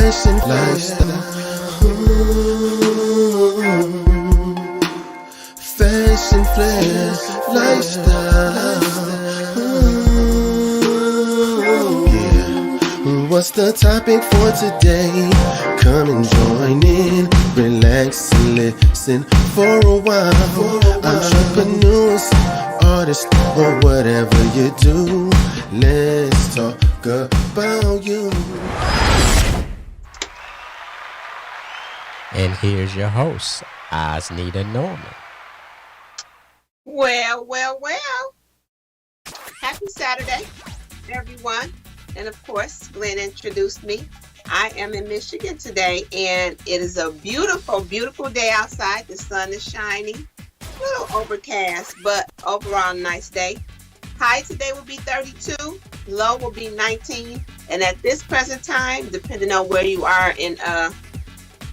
fashion lifestyle. Fashion Flair lifestyle. Yeah. What's the topic for today? Come and join in, relax and listen for a while. Entrepreneurs, artists, or whatever you do, let's talk about you. And here's your host, Osnita Norman. Well. Happy Saturday, everyone. And of course, Glenn introduced me. I am in Michigan today, and it is a beautiful, beautiful day outside. The sun is shining. A little overcast, but overall nice day. High today will be 32. Low will be 19. And at this present time, depending on where you are in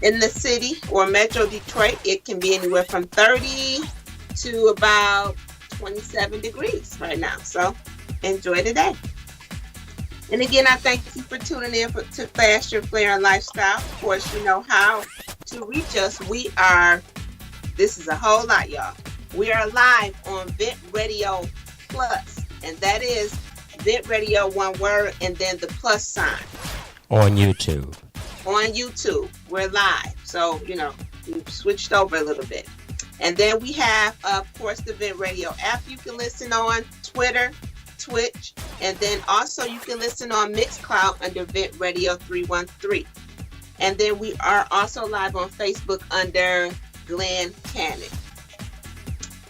the city or Metro Detroit, it can be anywhere from 30 to about 27 degrees right now. So enjoy the day. And again, I thank you for tuning in to Fashion Flair and Lifestyle. Of course, you know how to reach us. This is a whole lot, y'all. We are live on Vent Radio Plus, and that is Vent Radio, one word, and then the plus sign. On YouTube. On YouTube, we're live. So, we've switched over a little bit. And then we have, of course, the Vent Radio app you can listen on, Twitter, Twitch, and then also you can listen on Mixcloud under Vent Radio 313. And then we are also live on Facebook under Glenn Cannon.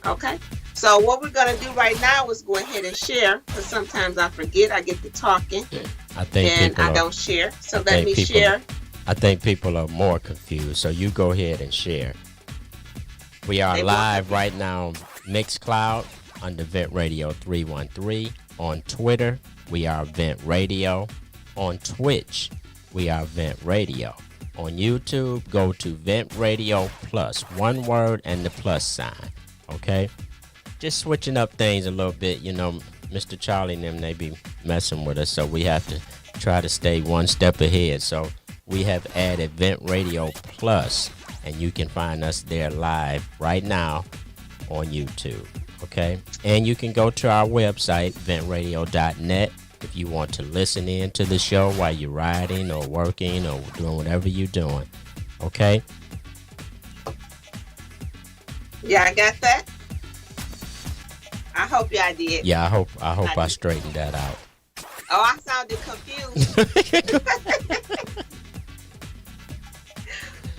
Okay? So what we're going to do right now is go ahead and share, because sometimes I forget, I get to talking, and I don't share. So let me share. I think people are more confused, so you go ahead and share. We are live right now on Mixcloud under Vent Radio 313. On Twitter, we are Vent Radio. On Twitch, we are Vent Radio. On YouTube, go to Vent Radio Plus, one word and the plus sign. Okay? Just switching up things a little bit. Mr. Charlie and them, they be messing with us, so we have to try to stay one step ahead. So we have added Vent Radio Plus, and you can find us there live right now on YouTube, okay? And you can go to our website, ventradio.net, if you want to listen in to the show while you're riding or working or doing whatever you're doing, okay? Yeah, I got that. I hope y'all did. Yeah, I hope I straightened that out. Oh, I sounded confused.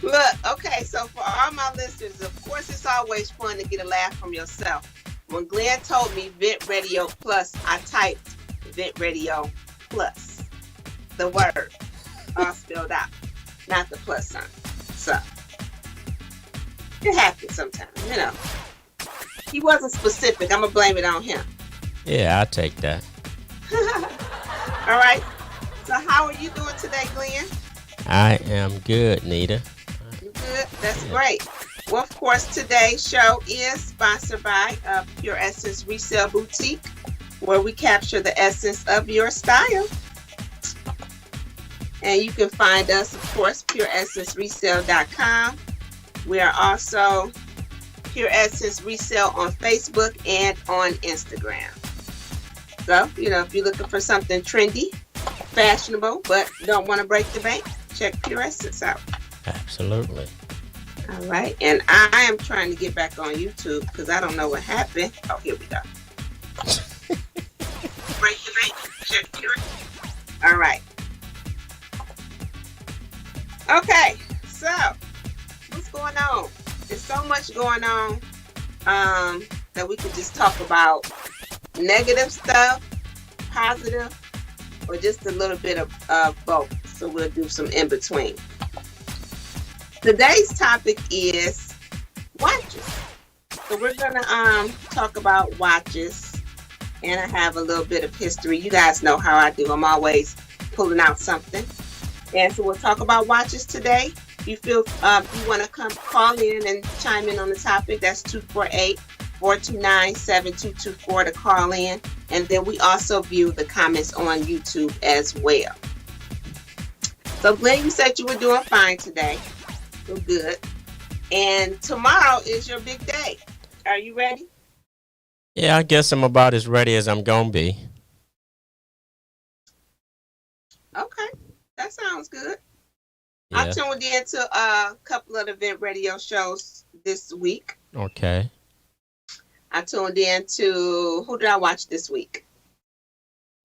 Look, okay, so for all my listeners, of course, it's always fun to get a laugh from yourself. When Glenn told me Vent Radio Plus, I typed Vent Radio Plus, the word, all spelled out, not the plus sign. So, it happens sometimes, He wasn't specific. I'm going to blame it on him. Yeah, I'll take that. All right. So, how are you doing today, Glenn? I am good, Nita. Good. That's great. Well, of course, today's show is sponsored by Pure Essence Resale Boutique, where we capture the essence of your style. And you can find us, of course, pureessenceresale.com. We are also Pure Essence Resale on Facebook and on Instagram. So, if you're looking for something trendy, fashionable, but don't want to break the bank, check Pure Essence out. Absolutely. All right. And I am trying to get back on YouTube because I don't know what happened. Oh, here we go. Break the bank. Check Pure Essence. All right. Okay. So, what's going on? There's so much going on that we could just talk about negative stuff, positive, or just a little bit of both. So we'll do some in between. Today's topic is watches. So we're gonna talk about watches, and I have a little bit of history. You guys know how I do. I'm always pulling out something. And so we'll talk about watches today. If you feel you want to come call in and chime in on the topic, that's 248-429-7224 to call in. And then we also view the comments on YouTube as well. So Glenn, you said you were doing fine today. So good. And tomorrow is your big day. Are you ready? Yeah, I guess I'm about as ready as I'm gonna be. Okay, that sounds good. I Yeah. tuned in to a couple of event radio shows this week. Okay. I tuned in to, who did I watch this week?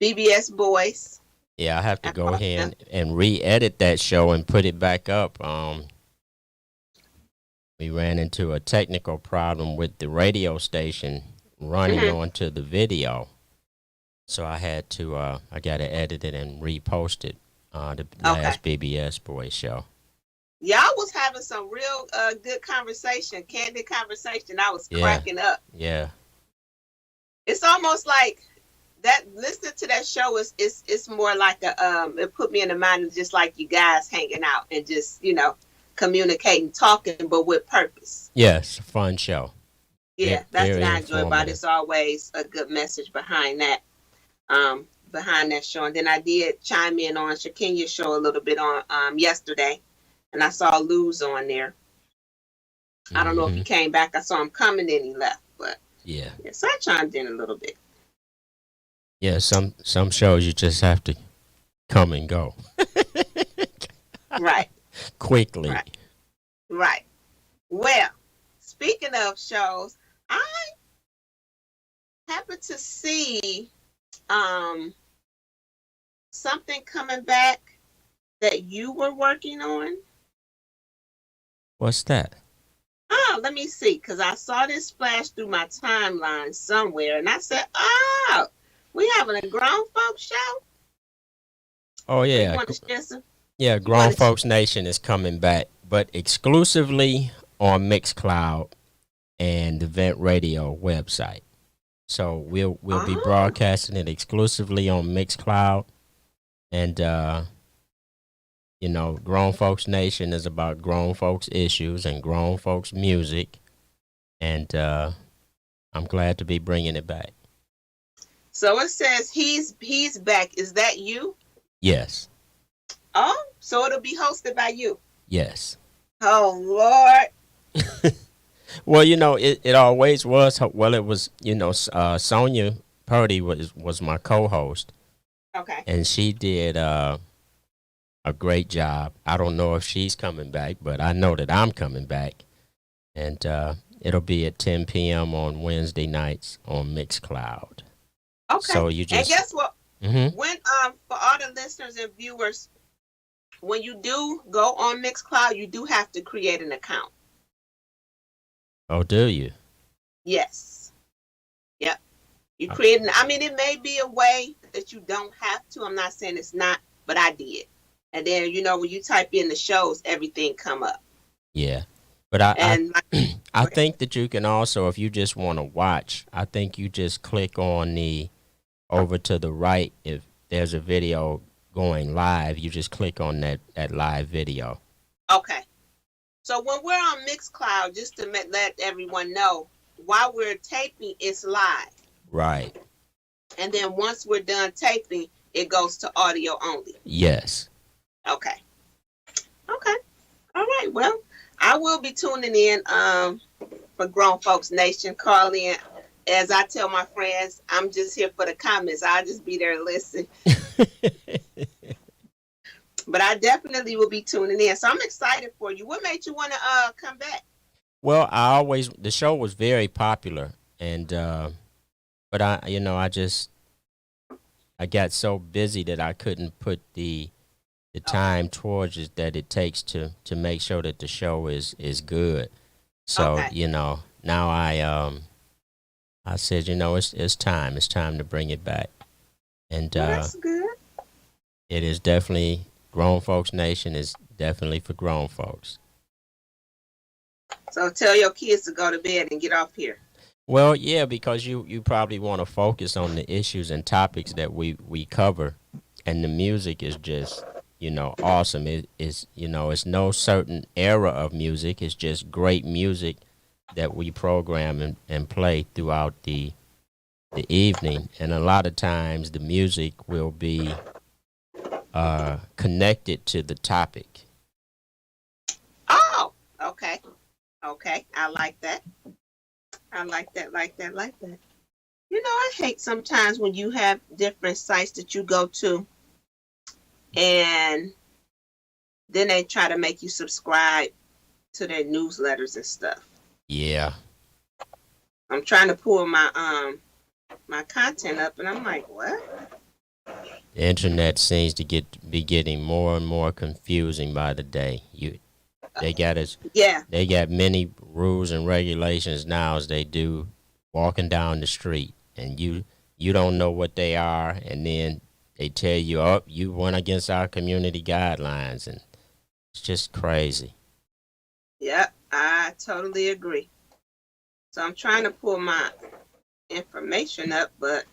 BBS Boys. Yeah, I have to I go caught ahead them. and re-edit that show and put it back up. We ran into a technical problem with the radio station running Mhm. onto the video, so I had to I got to edit it and repost it. The Okay. last BBS Boys show. Y'all was having some real good conversation, candid conversation. I was Yeah. cracking up. Yeah. It's almost like that. Listening to that show is it's more like a it put me in the mind of just like you guys hanging out and just communicating, talking, but with purpose. Yes. Fun show. Yeah, that's what Very I enjoy about it. informative. It's always a good message behind that show. And then I did chime in on Shakenya's show a little bit on yesterday, and I saw Luz on there. I don't know if he came back. I saw him coming, then he left, but Yeah. so I chimed in a little bit. Yeah. Some shows you just have to come and go Right, quickly. right, right. Well, speaking of shows, I happened to see something coming back that you were working on. What's that? Oh, let me see, because I saw this flash through my timeline somewhere, and I said, "Oh, we having a grown folks show." Oh You yeah. want to share some? Yeah, You Grown want to? Folks Nation is coming back, but exclusively on Mixcloud and the Vent Radio website. So we'll be Oh, broadcasting it exclusively on Mixcloud, and Grown Folks Nation is about grown folks issues and grown folks music, and I'm glad to be bringing it back. so it says he's back. Is that you? Yes, Oh, so it'll be hosted by you. yes. Oh Lord. Well, it always was. Well, it was. Sonia Purdy was my co-host, Okay. and she did a great job. I don't know if she's coming back, but I know that I'm coming back, and it'll be at 10 p.m. on Wednesday nights on Mixcloud. Okay. So you And just. guess what? Mm-hmm. When for all the listeners and viewers, when you do go on Mixcloud, you do have to create an account. Oh, do you? Yes. Yep. You create I mean, it may be a way that you don't have to. I'm not saying it's not, but I did. And then, when you type in the shows, everything come up. Yeah, but I And I think that you can also, if you just want to watch, I think you just click on the over to the right. If there's a video going live, you just click on that live video. okay. So when we're on Mixcloud, just to let everyone know, while we're taping, it's live. Right. And then once we're done taping, it goes to audio only. Yes. Okay. Okay. All right. Well, I will be tuning in for Grown Folks Nation. Call in. As I tell my friends, I'm just here for the comments. I'll just be there and listen. But I definitely will be tuning in. So I'm excited for you. What made you want to come back? Well, the show was very popular, and but I got so busy that I couldn't put the time towards it that it takes to make sure that the show is good. So Okay. now I said it's time to bring it back, and Well, that's good. it is definitely Grown Folks Nation is definitely for grown folks. So tell your kids to go to bed and get off here. Well, yeah, because you probably want to focus on the issues and topics that we cover, and the music is just awesome. It's no certain era of music. It's just great music that we program and play throughout the evening, and a lot of times the music will be connected to the topic. Oh, okay. Okay. I like that. I like that, like that, like that. You know, I hate sometimes when you have different sites that you go to and then they try to make you subscribe to their newsletters and stuff. Yeah. I'm trying to pull my content up and I'm like, what? The internet seems to be getting more and more confusing by the day. They got us. Yeah. They got many rules and regulations now as they do walking down the street, and you don't know what they are, and then they tell you, "Oh, you went against our community guidelines," and it's just crazy. Yep, I totally agree. So I'm trying to pull my information up, but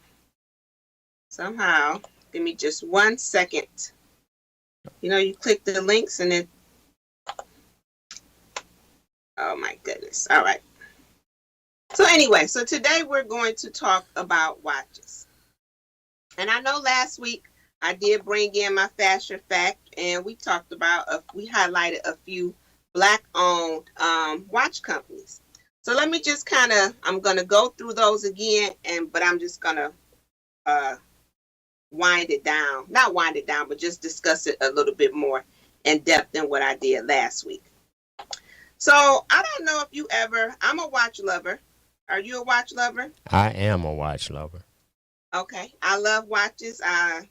somehow, give me just 1 second. You know, you click the links and then, oh my goodness. All right. So anyway, so today we're going to talk about watches. And I know last week I did bring in my fashion fact and we talked about, we highlighted a few Black-owned watch companies. So let me just I'm going to go through those again, but I'm just going to wind it down. Not wind it down, but just discuss it a little bit more in depth than what I did last week. So I don't know if I'm a watch lover. Are you a watch lover? I am a watch lover. Okay. I love watches. I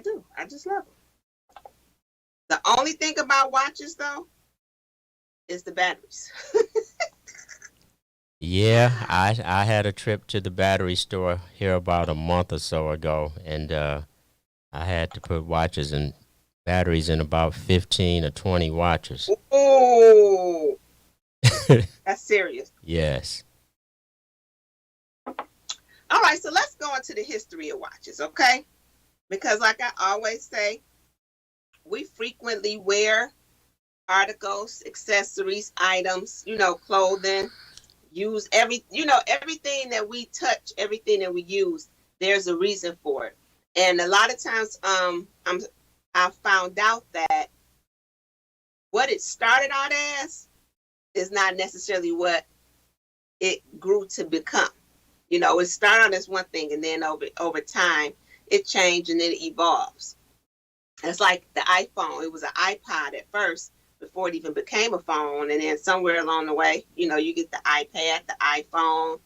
do. I just love them. The only thing about watches, though, is the batteries. Yeah, I had a trip to the battery store here about a month or so ago, and I had to put batteries in about 15 or 20 watches. Oh, that's serious. Yes. All right, so let's go into the history of watches, okay? Because like I always say, we frequently wear articles, accessories, items, clothing, everything that we touch, everything that we use, there's a reason for it. And a lot of times I found out that what it started out as is not necessarily what it grew to become. It started out as one thing, and then over time, it changed and then it evolves. It's like the iPhone. It was an iPod at first before it even became a phone, and then somewhere along the way, you get the iPad, the iPhone,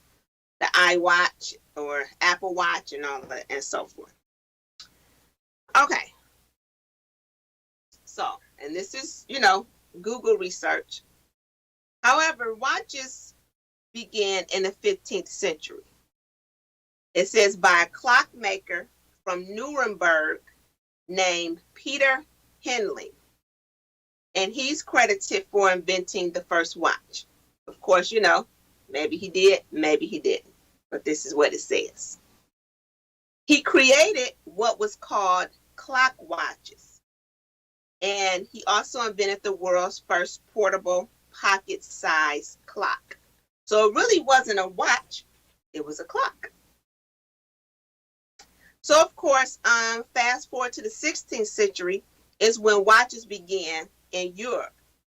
the iWatch, or Apple Watch, and all of that, and so forth. Okay. So, and this is, Google research. However, watches began in the 15th century. It says by a clockmaker from Nuremberg named Peter Henley. And he's credited for inventing the first watch. Of course, maybe he did, maybe he didn't. But this is what it says. He created what was called clock watches. And he also invented the world's first portable pocket-sized clock. So it really wasn't a watch, it was a clock. So of course, fast forward to the 16th century is when watches began in Europe,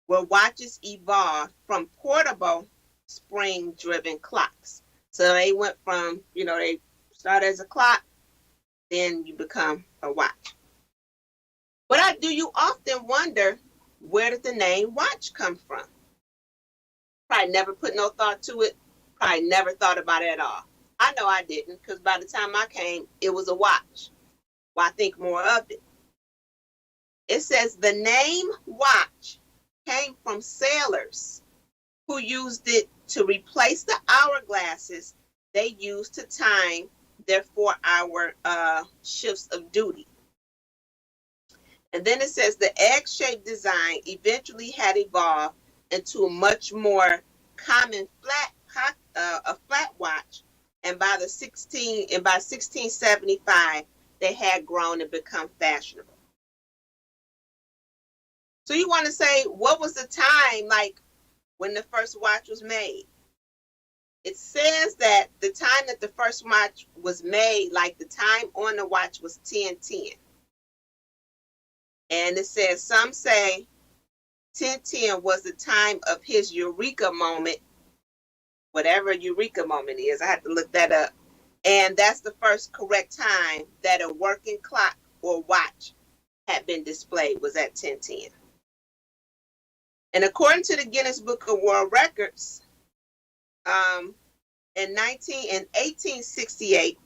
where watches evolved from portable spring-driven clocks. So they went from, they started as a clock, then you become a watch. But do you often wonder, where did the name watch come from? Probably never put no thought to it. Probably never thought about it at all. I know I didn't, because by the time I came, it was a watch. Well, I think more of it. It says the name watch came from sailors who used it to replace the hourglasses they used to time their 4-hour shifts of duty. And then it says the egg-shaped design eventually had evolved into a much more common a flat watch. And by 1675, they had grown and become fashionable. So you want to say, what was the time like when the first watch was made? It says that the time that the first watch was made, like the time on the watch was 10:10. And it says, some say 1010 was the time of his eureka moment, whatever eureka moment is. I had to look that up. And that's the first correct time that a working clock or watch had been displayed, was at 1010. And according to the Guinness Book of World Records, in 1868,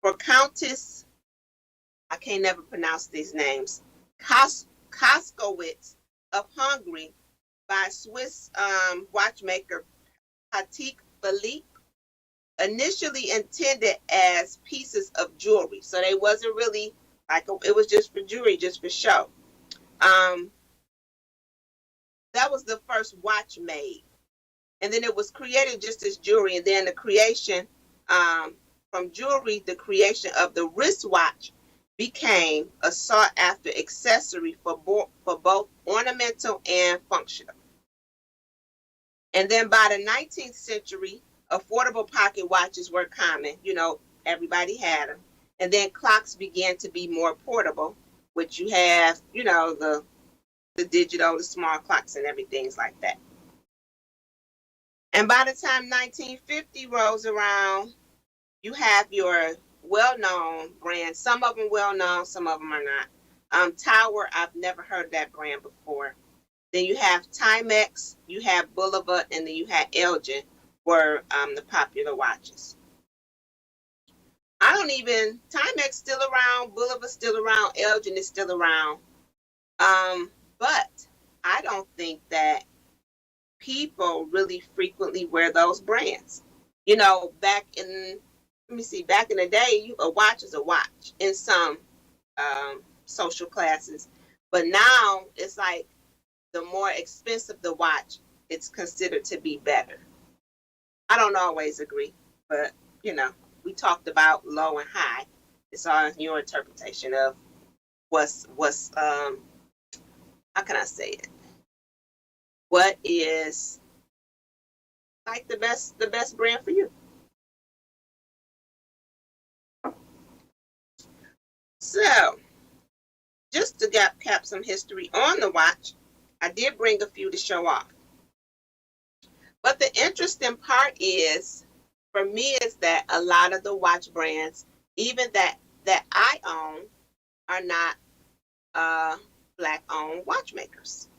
for Countess, I can't never pronounce these names, Koskowitz of Hungary, by Swiss watchmaker Patek Philippe, initially intended as pieces of jewelry. So they wasn't really like it was just for jewelry, just for show. That was the first watch made. And then it was created just as jewelry. And then the creation from jewelry, the creation of the wristwatch became a sought after accessory for both ornamental and functional. And then by the 19th century, affordable pocket watches were common. You know, everybody had them. And then clocks began to be more portable, which you have, you know, the digital, the small clocks and everything's like that. And by the time 1950 rolls around, you have your well-known brands. Some of them well-known, some of them are not. Tower, I've never heard of that brand before. Then you have Timex, you have Boulevard, and then you have Elgin were the popular watches. Timex still around, Boulevard still around, Elgin is still around. But I don't think that people really frequently wear those brands. You know, back in the day, a watch is a watch in some social classes. But now it's like the more expensive the watch, it's considered to be better. I don't always agree, but you know, we talked about low and high. It's all your interpretation of what's how can I say it? What is like the best brand for you? So, just to cap some history on the watch, I did bring a few to show off. But the interesting part is, for me, is that a lot of the watch brands, even that I own, are not Black-owned watchmakers.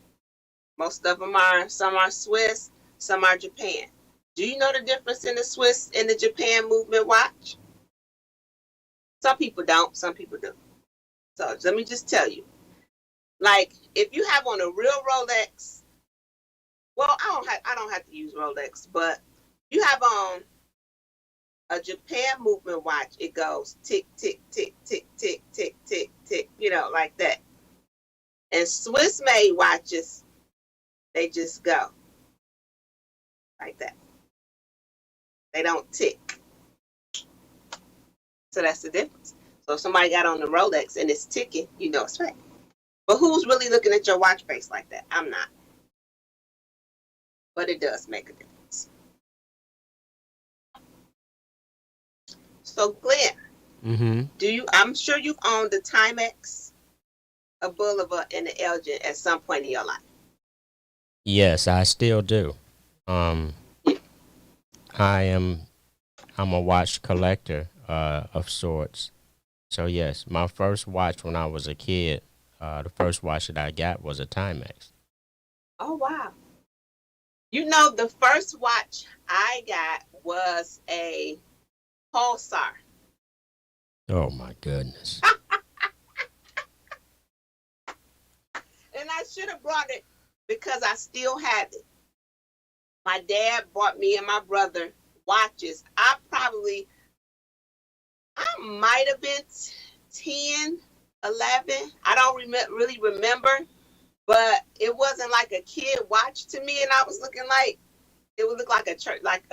Most of them are, some are Swiss, some are Japan. Do you know the difference in the Swiss and the Japan movement watch? Some people don't, some people do. So let me just tell you, like if you have on a real Rolex, well, I don't have to use Rolex, but you have on a Japan movement watch, it goes tick, tick, tick, tick, tick, tick, tick, tick, you know, like that. And Swiss made watches, they just go like that. They don't tick. So that's the difference. So if somebody got on the Rolex and it's ticking, you know it's fake. But who's really looking at your watch face like that? I'm not. But it does make a difference. So Glenn, I'm sure you've owned the Timex, a Boulevard, and the Elgin at some point in your life. Yes, I still do. I'm a watch collector of sorts. So yes, my first watch when I was a kid, the first watch that I got was a Timex. Oh wow! You know, the first watch I got was a Pulsar. Oh my goodness! And I should have brought it because I still had it. My dad bought me and my brother watches. I might have been 10, 11. I don't really remember, but it wasn't like a kid watch to me. And I was looking like, it would look like a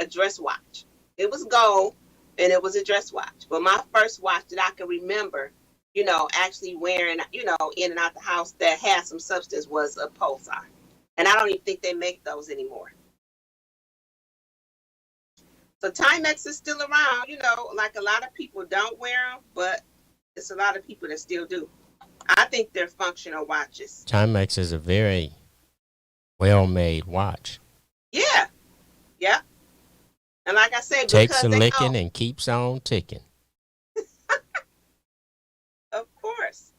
dress watch. It was gold and it was a dress watch. But my first watch that I can remember, you know, actually wearing, you know, in and out the house that had some substance was a Pulsar. And I don't even think they make those anymore. So Timex is still around, you know, like a lot of people don't wear them, but it's a lot of people that still do. I think they're functional watches. Timex is a very well-made watch. Yeah, yeah. And like I said, Takes because a they licking know, and keeps on ticking. of course.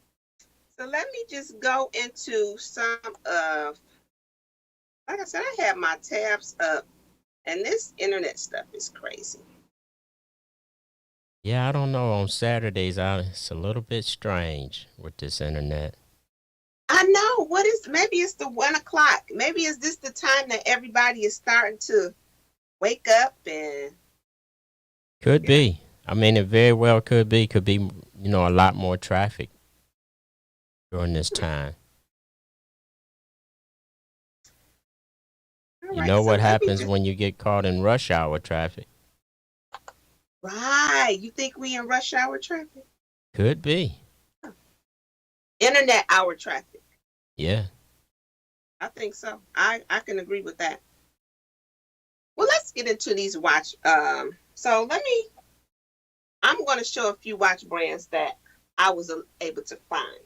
So let me just go into some of, like I said, I have my tabs up, and this internet stuff is crazy. Yeah, I don't know. On Saturdays, it's a little bit strange with this internet. I know. Maybe it's the 1 o'clock. Maybe is this the time that everybody is starting to wake up and. Could be. I mean, it very well could be. Could be, a lot more traffic during this time. All You right, know so what let me happens just. when you get caught in rush hour traffic? Right. You think we in rush hour traffic? Could be. Internet hour traffic. Yeah. I think so. I can agree with that. Well, let's get into these watch. So I'm going to show a few watch brands that I was able to find.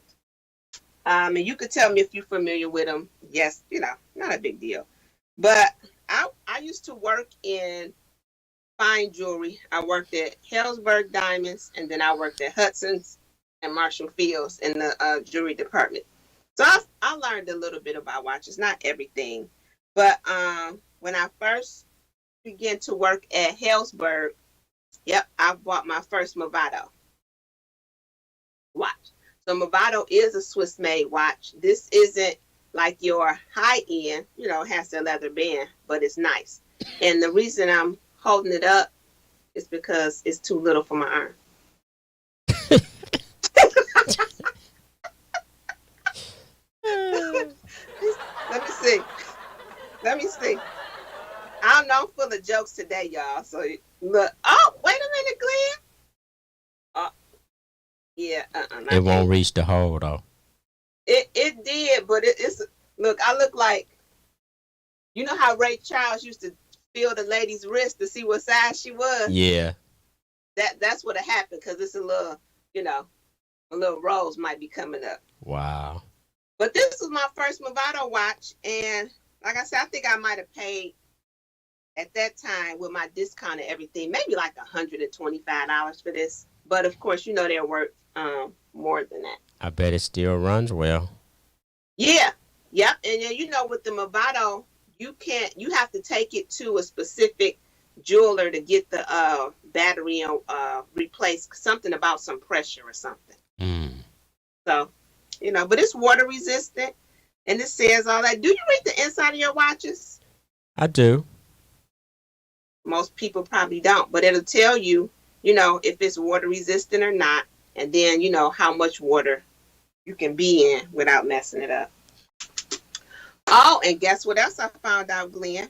And you could tell me if you're familiar with them. Yes, not a big deal. But I used to work in fine jewelry. I worked at Helzberg Diamonds, and then I worked at Hudson's and Marshall Fields in the jewelry department. So I learned a little bit about watches, not everything. But when I first began to work at Helzberg, yep, I bought my first Movado watch. So Movado is a Swiss-made watch. This isn't like your high-end, has the leather band, but it's nice. And the reason I'm holding it up is because it's too little for my arm. Let me see. I don't know, I'm full of jokes today, y'all. So look. Oh, wait a minute, Glenn. Oh, yeah. It won't reach the hole though. It did, but it's look. I look like, how Ray Charles used to feel the lady's wrist to see what size she was. Yeah. That's what happened, because it's a little, a little rose might be coming up. Wow. But this was my first Movado watch, and like I said, I think I might have paid at that time with my discount and everything, maybe like $125 for this. But of course, they're worth more than that. I bet it still runs well. Yeah, yep. And then with the Movado, you have to take it to a specific jeweler to get the battery replaced. Something about some pressure or something. So, but it's water resistant, and it says all that. Do you read the inside of your watches? I do. Most people probably don't, but it'll tell you, if it's water resistant or not, and then how much water you can be in without messing it up. Oh, and guess what else I found out, Glenn?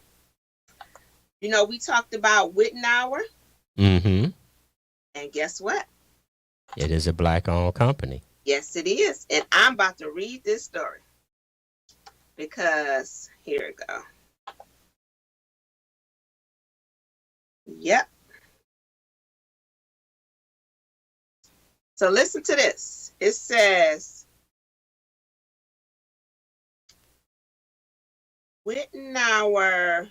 We talked about Wittenauer. Mm-hmm. And guess what? It is a black-owned company. Yes, it is. And I'm about to read this story, because here we go. Yep. So listen to this. It says, Wittenauer.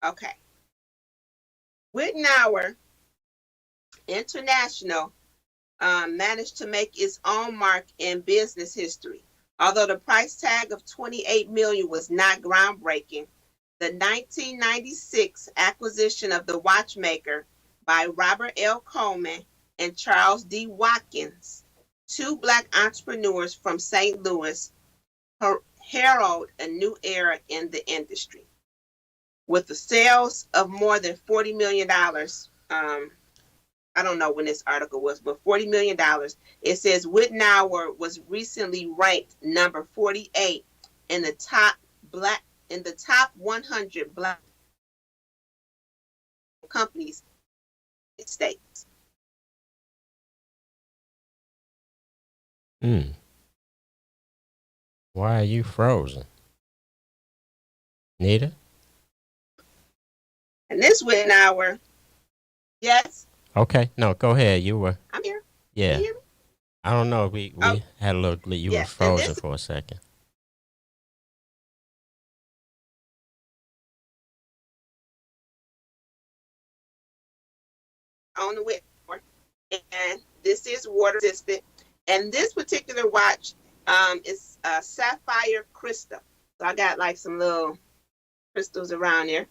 Okay. Wittenauer International managed to make its own mark in business history. Although the price tag of $28 million was not groundbreaking, the 1996 acquisition of the watchmaker by Robert L. Coleman and Charles D. Watkins, two Black entrepreneurs from St. Louis, heralded a new era in the industry. With the sales of more than $40 million, I don't know when this article was, but $40 million. It says Wittenauer was recently ranked number 48 in the top 100 Black companies in the States. Why are you frozen, Nita? And this Wittenauer, yes. Okay, no, go ahead. You were, I'm here. Can yeah. you hear me? I don't know. We Oh, had a little. You were yeah. And frozen this for a second. on the Whitmore, and this is water resistant. And this particular watch is sapphire crystal. So I got like some little crystals around there.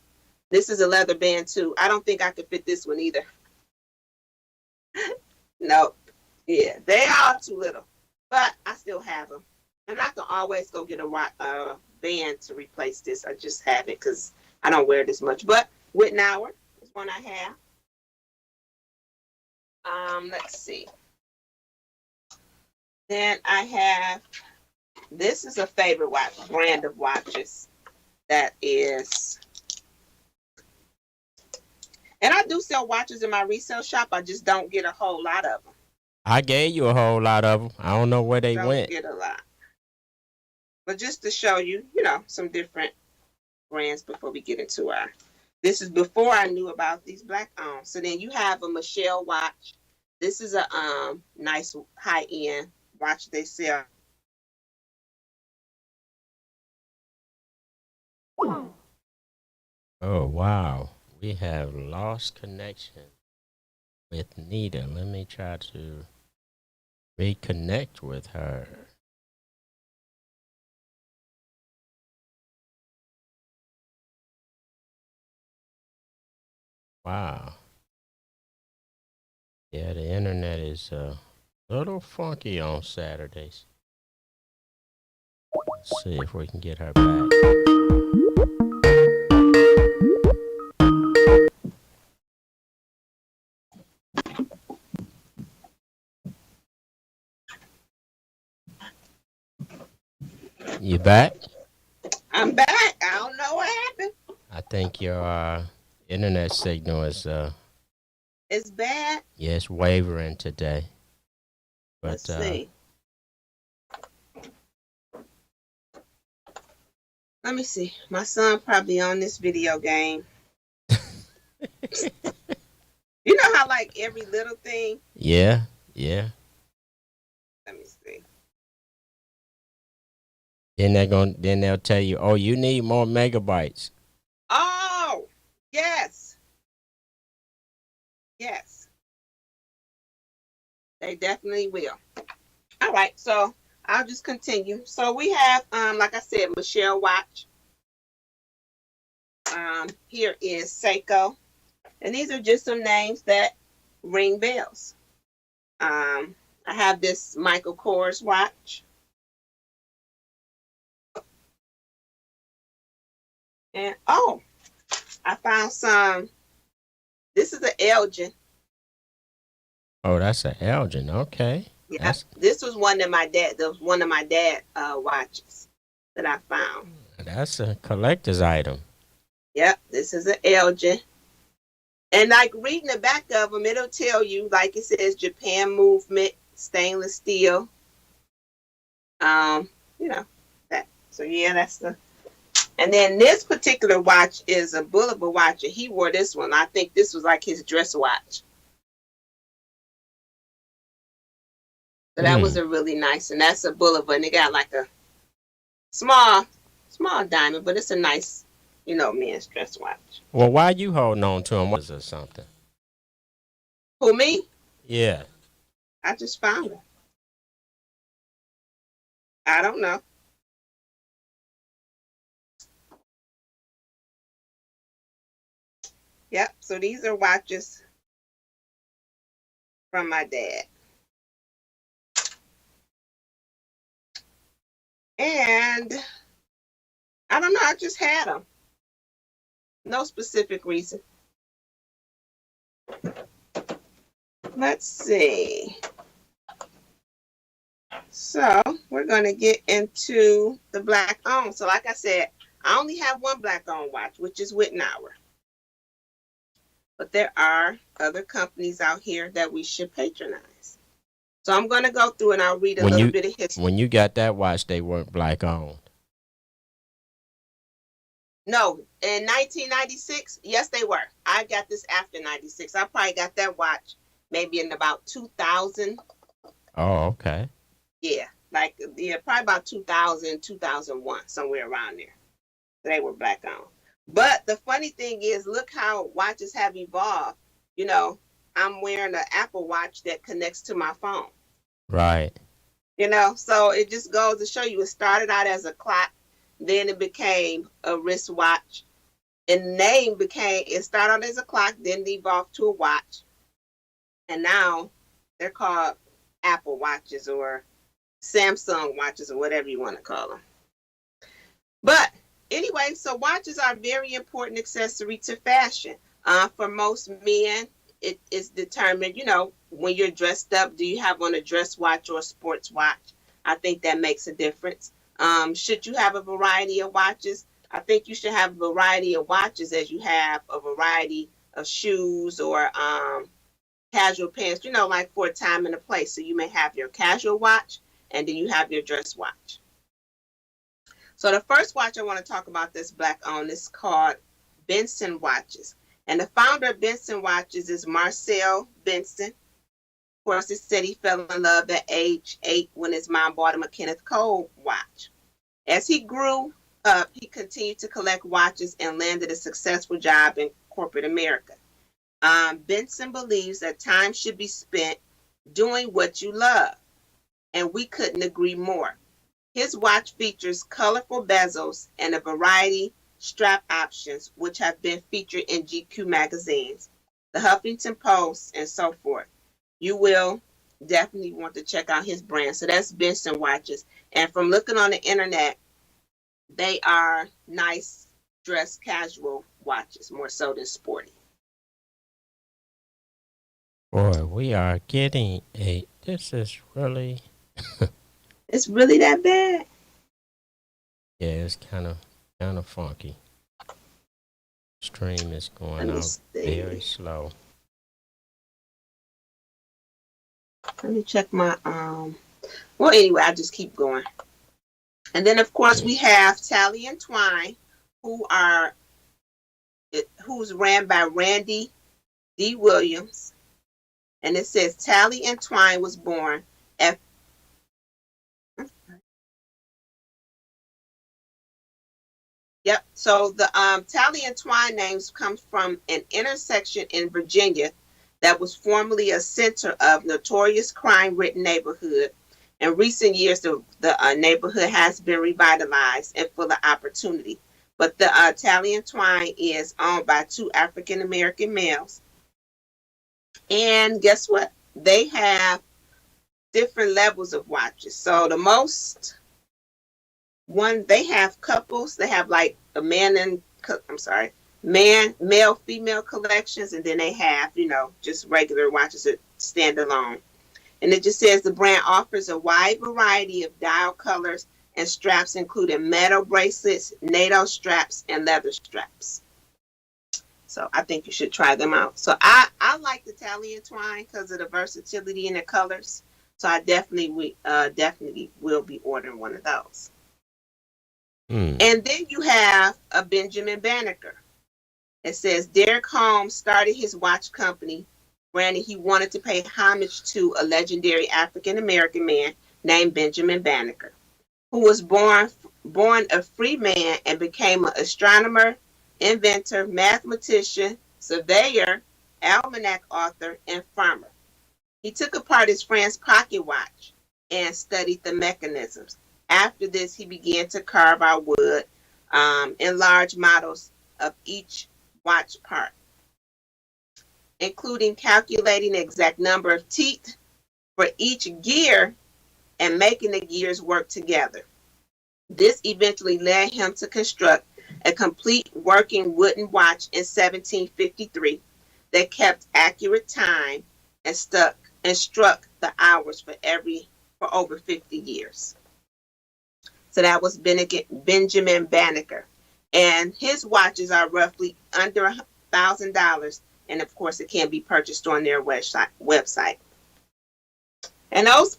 This is a leather band too. I don't think I could fit this one either. No, yeah, they are too little, but I still have them, and I can always go get a band to replace this. I just have it because I don't wear this much. But Whitnauer is one I have. Let's see. Then I have, this is a favorite watch, brand of watches that is, and I do sell watches in my resale shop. I just don't get a whole lot of them. I gave you a whole lot of them. I don't know where they Don't went. get a lot. But just to show you, some different brands before we get into our, this is before I knew about these black So then you have a Michelle watch. This is a nice high end watch they sell. Oh wow, we have lost connection with Nita. Let me try to reconnect with her. Wow. Yeah, the internet is a little funky on Saturdays. Let's see if we can get her back. You back? I'm back. I don't know what happened. I think your internet signal is It's bad. yeah, it's wavering today. But Let's see. Let me see. My son probably on this video game. You know how like every little thing. yeah. Let me see. Then they'll tell you, oh, you need more megabytes. Oh, yes. Yes. They definitely will. All right, so I'll just continue. So we have, like I said, Michelle watch. Here is Seiko. And these are just some names that ring bells. I have this Michael Kors watch. And oh, I found some. This is an Elgin. Oh, that's an Elgin. Okay. Yeah, this was one of my dad. That was one of my dad watches that I found. That's a collector's item. Yep, this is an Elgin. And like reading the back of them, it'll tell you, like it says, Japan movement, stainless steel. That. So yeah, that's the. And then this particular watch is a Boulevard watch, and he wore this one. I think this was like his dress watch. So that was a really nice, and that's a Boulevard. And it got like a small diamond, but it's a nice, men's dress watch. Well, why are you holding on to them? Was it something? Who, me? Yeah. I just found it. I don't know. Yep, so these are watches from my dad. And I don't know, I just had them. No specific reason. Let's see. So we're going to get into the black owned. So like I said, I only have one black owned watch, which is Whitnauer. But there are other companies out here that we should patronize. So I'm going to go through and I'll read a little bit of history. When you got that watch, they weren't black owned. No, in 1996, yes, they were. I got this after 96. I probably got that watch maybe in about 2000. Oh, okay. Yeah, like, yeah, probably about 2000, 2001, somewhere around there. They were black on. But the funny thing is, look how watches have evolved. You know, I'm wearing an Apple Watch that connects to my phone. Right. So it just goes to show you, it started out as a clock, then it became a wristwatch. And the name became, it started out as a clock, then it evolved to a watch. And now they're called Apple Watches or Samsung watches or whatever you want to call them. But anyway, so watches are a very important accessory to fashion. For most men, it is determined, when you're dressed up, do you have on a dress watch or a sports watch? I think that makes a difference. Should you have a variety of watches? I think you should have a variety of watches as you have a variety of shoes or casual pants, like for a time and a place. So you may have your casual watch and then you have your dress watch. So the first watch I want to talk about that's black owned is called Benson Watches. And the founder of Benson Watches is Marcel Benson. Of course, it said he fell in love at age 8 when his mom bought him a Kenneth Cole watch. As he grew up, he continued to collect watches and landed a successful job in corporate America. Benson believes that time should be spent doing what you love, and we couldn't agree more. His watch features colorful bezels and a variety strap options, which have been featured in GQ magazines, the Huffington Post, and so forth. You will definitely want to check out his brand. So that's Benson Watches. And from looking on the internet, they are nice, dress casual watches, more so than sporty. Boy, we are getting this is really, It's really that bad. yeah, it's kind of funky. Stream is going out very slow. Let me check my well, anyway, I'll just keep going. And then of course we have Tally and Twine, who's ran by Randy D. Williams. And it says Tally and Twine was born at Yep. So the Tally and Twine names comes from an intersection in Virginia that was formerly a center of notorious crime-ridden neighborhood. In recent years, the neighborhood has been revitalized and full of opportunity. But the Tally and Twine is owned by 2 African-American males. And guess what? They have different levels of watches. So the most one, they have couples. They have like a male, female collections, and then they have, just regular watches that stand alone. And it just says the brand offers a wide variety of dial colors and straps, including metal bracelets, NATO straps, and leather straps. So I think you should try them out. So I like the Tally and Twine because of the versatility in the colors. So I definitely will be ordering one of those. And then you have a Benjamin Banneker. It says Derek Holmes started his watch company, granted he wanted to pay homage to a legendary African-American man named Benjamin Banneker, who was born a free man and became an astronomer, inventor, mathematician, surveyor, almanac author, and farmer. He took apart his friend's pocket watch and studied the mechanisms. After this, he began to carve out wood in large models of each watch part, including calculating the exact number of teeth for each gear and making the gears work together. This eventually led him to construct a complete working wooden watch in 1753 that kept accurate time and struck the hours for over 50 years. So that was Benjamin Banneker. And his watches are roughly under $1,000. And of course, it can be purchased on their website. And those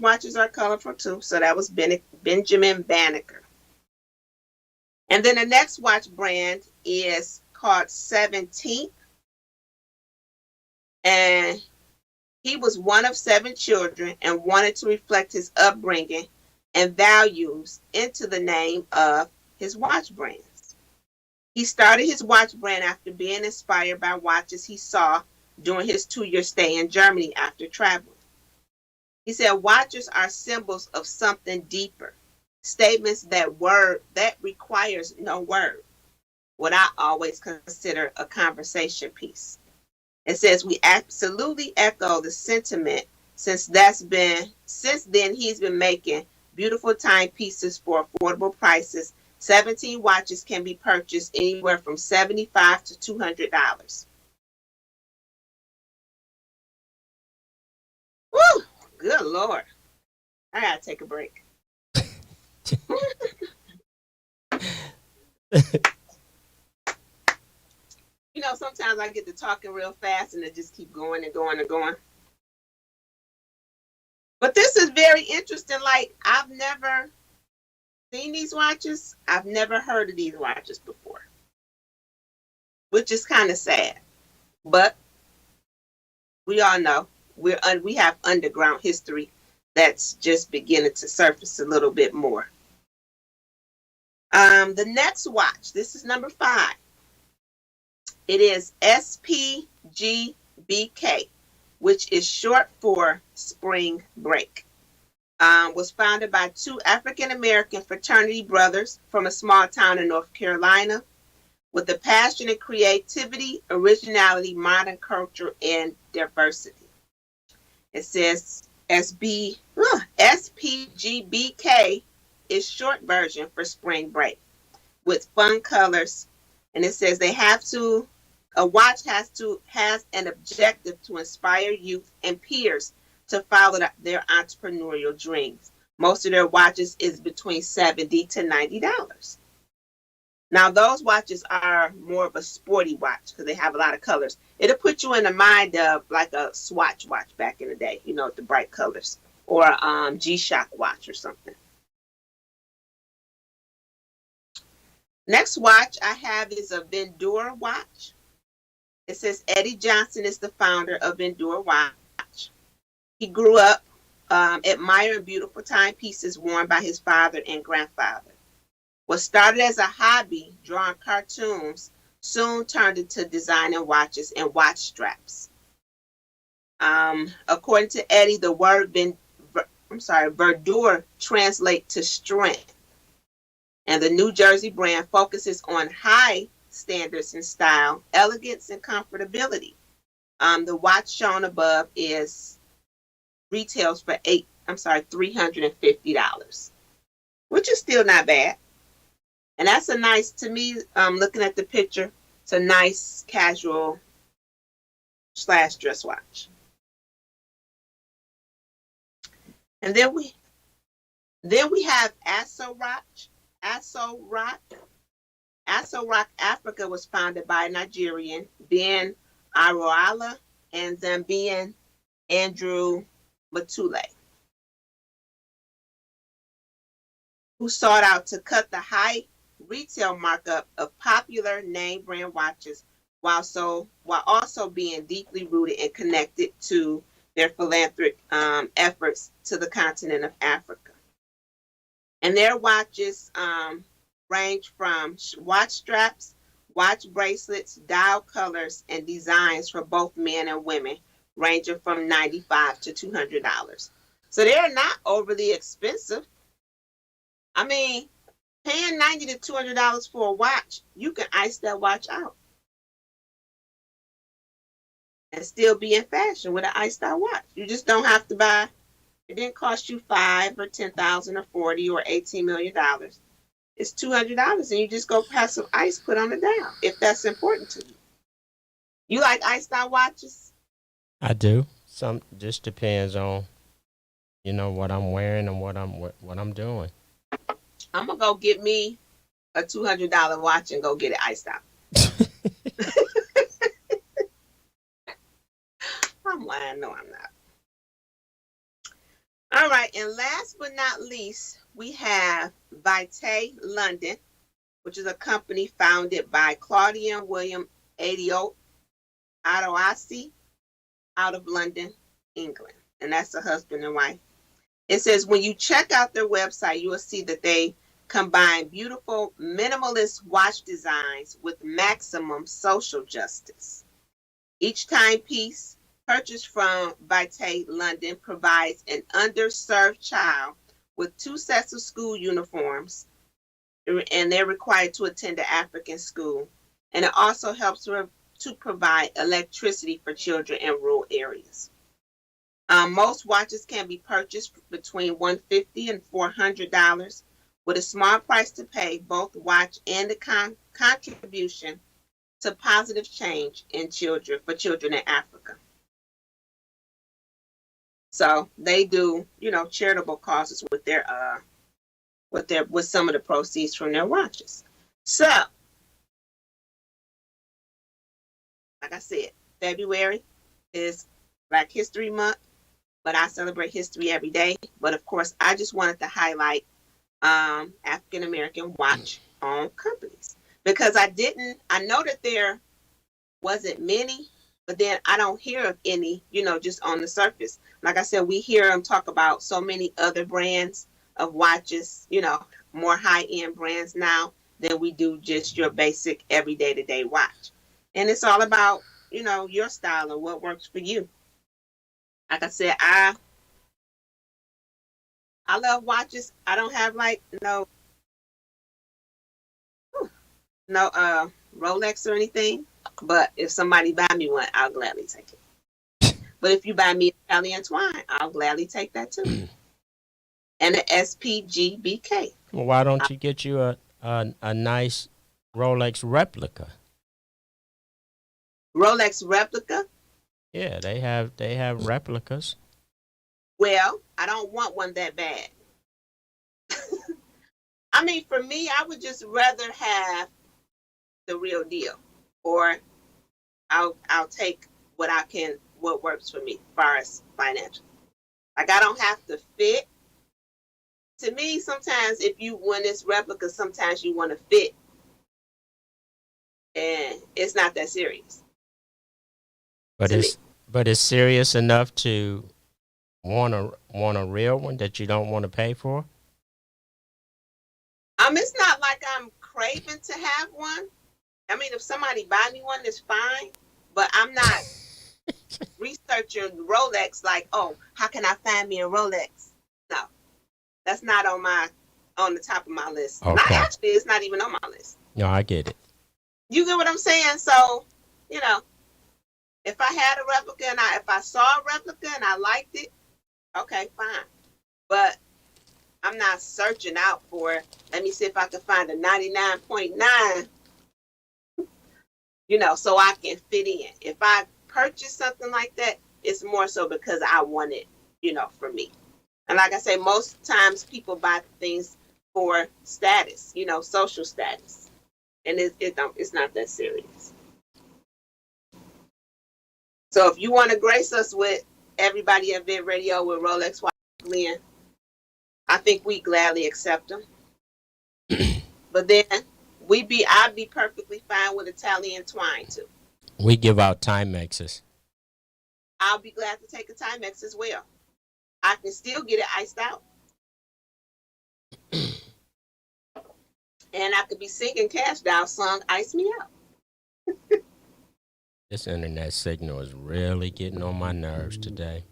watches are colorful too. So that was Benjamin Banneker. And then the next watch brand is called 17th. And he was one of 7 children and wanted to reflect his upbringing and values into the name of his watch brands. He started his watch brand after being inspired by watches he saw during his 2-year stay in Germany after traveling. He said watches are symbols of something deeper, statements that requires no word, what I always consider a conversation piece. It says we absolutely echo the sentiment since then he's been making beautiful timepieces for affordable prices. 17 watches can be purchased anywhere from $75 to $200. Woo! Good Lord. I gotta take a break. You know, sometimes I get to talking real fast and it just keep going and going and going. But this is very interesting. Like, I've never seen these watches. I've never heard of these watches before, which is kind of sad. But we all know we have underground history that's just beginning to surface a little bit more. The next watch, this is number 5. It is SPGBK, which is short for spring break. Was founded by 2 African-American fraternity brothers from a small town in North Carolina with a passion in creativity, originality, modern culture, and diversity. It says SPGBK is short version for spring break with fun colors. And it says a watch has an objective to inspire youth and peers to follow their entrepreneurial dreams. Most of their watches is between $70 to $90. Now those watches are more of a sporty watch because they have a lot of colors. It'll put you in the mind of like a Swatch watch back in the day, you know, the bright colors, or a G-Shock watch or something. Next watch I have is a Vendura watch. It says Eddie Johnson is the founder of Vendura Watch. He grew up admiring beautiful timepieces worn by his father and grandfather. What started as a hobby, drawing cartoons, soon turned into designing watches and watch straps. According to Eddie, the word verdure translates to strength. And the New Jersey brand focuses on high standards in style, elegance, and comfortability. The watch shown above retails for $350, which is still not bad. And that's a nice, to me, looking at the picture, it's a nice casual / dress watch. And then we have Aso Rock. Aso Rock Africa was founded by Nigerian Ben Aroala and Zambian Andrew Matule, who sought out to cut the high retail markup of popular name brand watches while also being deeply rooted and connected to their philanthropic efforts to the continent of Africa. And their watches range from watch straps, watch bracelets, dial colors, and designs for both men and women, ranging from $95 to $200. So they're not overly expensive. I mean, paying $90 to $200 for a watch, you can ice that watch out and still be in fashion with an iced out watch. You just don't have to buy. It didn't cost you $5 or $10,000 or $40 or $18 million. It's $200, and you just go have some ice put on the dial if that's important to you. You like iced out watches? I do. Some just depends on, what I'm wearing and what I'm doing. I'm gonna go get me a $200 watch and go get it iced out. I'm lying. No, I'm not. All right, and last but not least, we have Vitae London, which is a company founded by Claudia and William Adoasi out of London, England. And that's a husband and wife. It says when you check out their website, you will see that they combine beautiful minimalist watch designs with maximum social justice. Each timepiece purchased from Vitae London provides an underserved child with 2 sets of school uniforms, and they're required to attend an African school. And it also helps to provide electricity for children in rural areas. Most watches can be purchased between $150 and $400 with a small price to pay. Both watch and the contribution to positive change in children in Africa. So they do, charitable causes with with some of the proceeds from their watches. So, like I said, February is Black History Month, but I celebrate history every day. But of course, I just wanted to highlight African American watch-owned companies because I know that there wasn't many, but then I don't hear of any, just on the surface. Like I said, we hear them talk about so many other brands of watches, more high-end brands now than we do just your basic everyday to day watch. And it's all about, your style and what works for you. Like I said, I love watches. I don't have no Rolex or anything, but if somebody buy me one, I'll gladly take it. But if you buy me a Italian twine, I'll gladly take that too. And an SPGBK. Well, why don't you get you a nice Rolex replica? Rolex replica? Yeah, they have replicas. Well, I don't want one that bad. I mean, for me, I would just rather have the real deal, or I'll take what works for me as far as financial. Like I don't have to fit. To me, sometimes when it's replica, sometimes you want to fit, and it's not that serious. But it's serious enough to want a real one that you don't want to pay for. It's not like I'm craving to have one. I mean, if somebody buy me one, it's fine. But I'm not researching Rolex like, oh, how can I find me a Rolex? No, that's not on the top of my list. Okay. Not actually, it's not even on my list. No, I get it. You get what I'm saying? So, if I had a replica and if I saw a replica and I liked it, okay, fine. But I'm not searching out for, let me see if I can find a 99.9, so I can fit in. If I purchase something like that, it's more so because I want it, for me. And like I say, most times people buy things for status, social status. And it's not that serious. So if you want to grace us with everybody at Vid Radio with Rolex Watch, Glenn, I think we gladly accept them. But then I'd be perfectly fine with Italian twine too. We give out Timexes. I'll be glad to take a Timex as well. I can still get it iced out. And I could be singing Cash Doll song, Ice Me Out. This internet signal is really getting on my nerves today.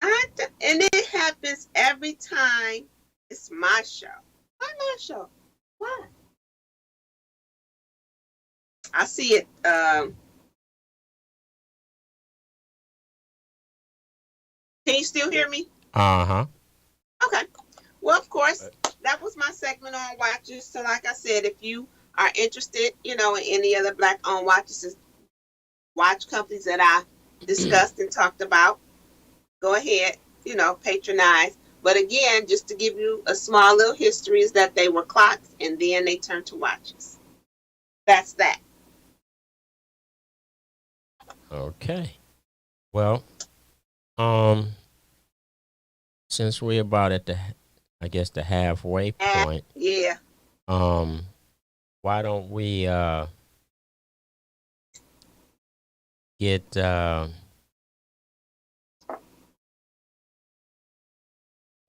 And it happens every time it's my show. Why my show? Why? I see it. Can you still hear me? Uh-huh. Okay. Well, of course, that was my segment on watches. So like I said, if you are interested, in any other Black-owned watch companies that I discussed and talked about, go ahead, patronize. But again, just to give you a small little history is that they were clocks and then they turned to watches. That's that. Okay. Well, since we're about at the halfway point. Yeah. why don't we get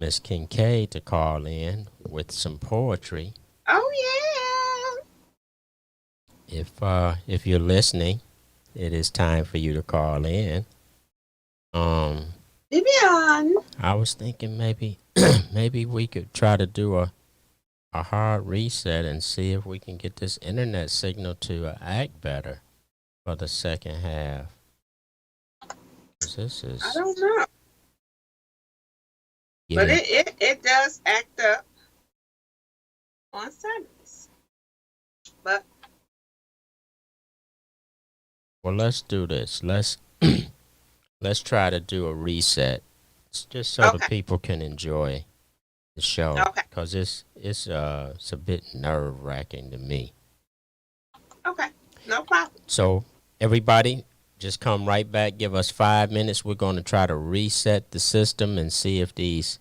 Miss Kincaid to call in with some poetry. Oh If you're listening, it is time for you to call in. yeah. Vivian. I was thinking maybe maybe we could try to do a hard reset and see if we can get this internet signal to act better for the second half. 'Cause this is, I don't know. But getting, it does act up on Sundays. But well, let's do this. Let's let's try to do a reset, just so the okay. people can enjoy the show, Okay. because it's a bit nerve wracking to me. Okay. No problem. So everybody, just come right back. Give us 5 minutes. We're going to try to reset the system and see if this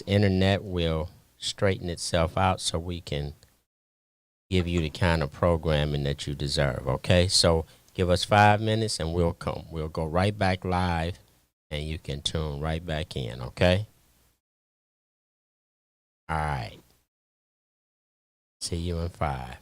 internet will straighten itself out, so we can give you the kind of programming that you deserve. Okay, so give us 5 minutes and we'll go right back live, and you can tune right back in. Okay. All right. See you in 5.